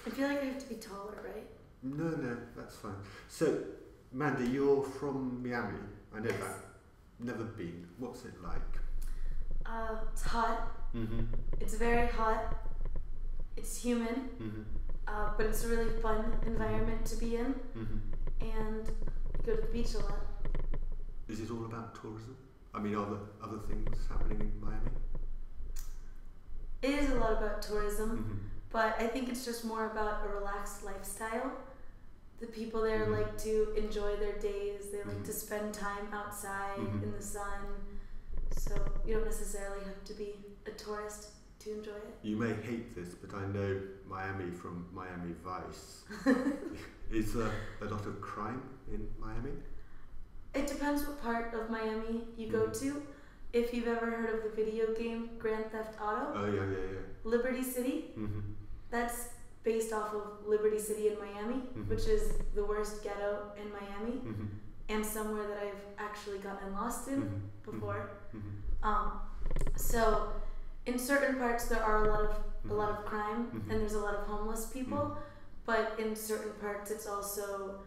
I feel like I have to be taller, right? No, that's fine. So, Mandy, you're from Miami. I know Yes. that. Never been. What's it like? It's hot. Mm-hmm. It's very hot. It's humid. Mm-hmm. But it's a really fun environment to be in. Mm-hmm. And I go to the beach a lot. Is it all about tourism? I mean, are there other things happening in Miami? It is a lot about tourism, Mm-hmm. but I think it's just more about a relaxed lifestyle. The people there Mhm. like to enjoy their days. They like Mhm. to spend time outside Mhm. in the sun. So you don't necessarily have to be a tourist to enjoy it. You may hate this, but I know Miami from Miami Vice. Is there a lot of crime in Miami? It depends what part of Miami you go Mhm. to. If you've ever heard of the video game Grand Theft Auto, Oh, yeah. Liberty City, Mm-hmm. that's based off of Liberty City in Miami, Mhm. which is the worst ghetto in Miami, Mm-hmm. and somewhere that I've actually gotten lost in Mm-hmm. before. Mm-hmm. So in certain parts there are a lot of crime Mhm. and there's a lot of homeless people, Mhm. but in certain parts it's also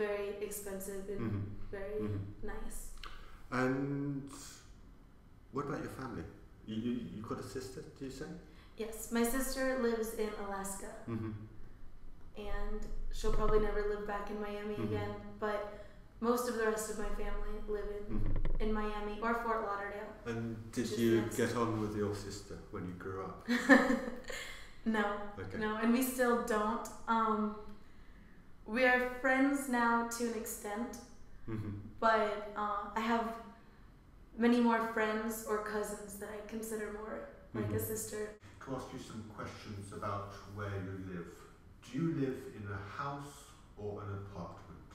very expensive and Mhm. very Mhm. nice. And what about your family? You got a sister, do you say? Yes, my sister lives in Alaska Mm-hmm. and she'll probably never live back in Miami Mhm. again, but most of the rest of my family live Mm-hmm. in Miami or Fort Lauderdale. And did Which is you nice. get on with your sister when you grew up? No, Okay. no, and we still don't. We are friends now to an extent, Mm-hmm. but I have many more friends or cousins that I consider more like a Mhm. sister. To ask you some questions about where you live. Do you live in a house or an apartment?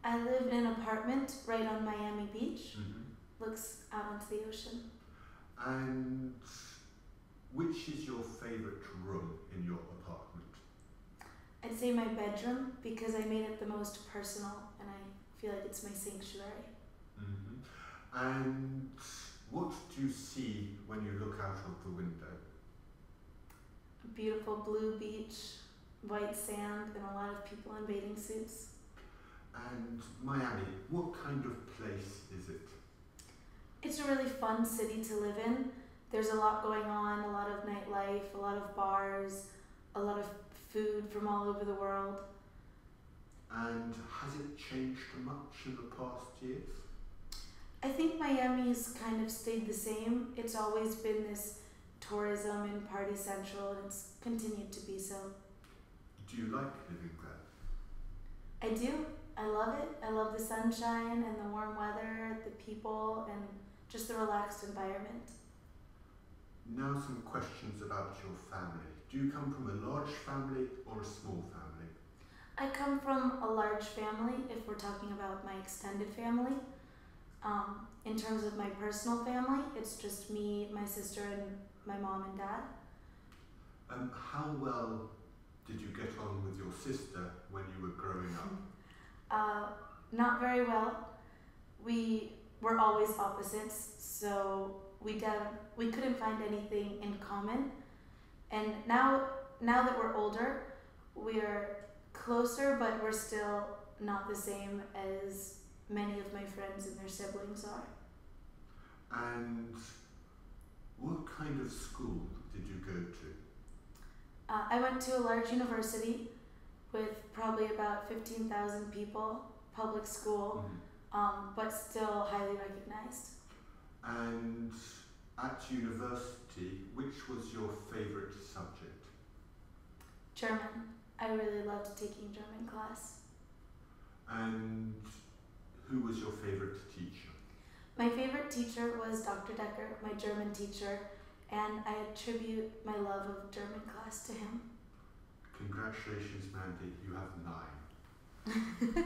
I live in an apartment right on Miami Beach, Mm-hmm. looks out onto the ocean. And which is your favourite room in your apartment? I'd say my bedroom because I made it the most personal and I feel like it's my sanctuary. Mm-hmm. And what do you see when you look out of the window? A beautiful blue beach, white sand, and a lot of people in bathing suits. And Miami, what kind of place is it? It's a really fun city to live in. There's a lot going on, a lot of nightlife, a lot of bars, a lot of food from all over the world. And has it changed much in the past years? I think Miami has kind of stayed the same. It's always been this tourism and party central, and it's continued to be so. Do you like living there? I do. I love it. I love the sunshine and the warm weather, the people, and just the relaxed environment. Now some questions about your family. Do you come from a large family or a small family? I come from a large family, if we're talking about my extended family. In terms of my personal family, it's just me, my sister, and my mom and dad. How well did you get on with your sister when you were growing up? Not very well. We were always opposites, so we couldn't find anything in common. And now that we're older, we're closer, but we're still not the same as many of my friends and their siblings are. And what kind of school did you go to? I went to a large university with probably about 15,000 people, public school, but still highly recognized. And at university, which was your favourite subject? German. I really loved taking German class. And who was your favourite teacher? My favorite teacher was Dr. Decker, my German teacher, and I attribute my love of German class to him. Congratulations, Mandy, you have 9.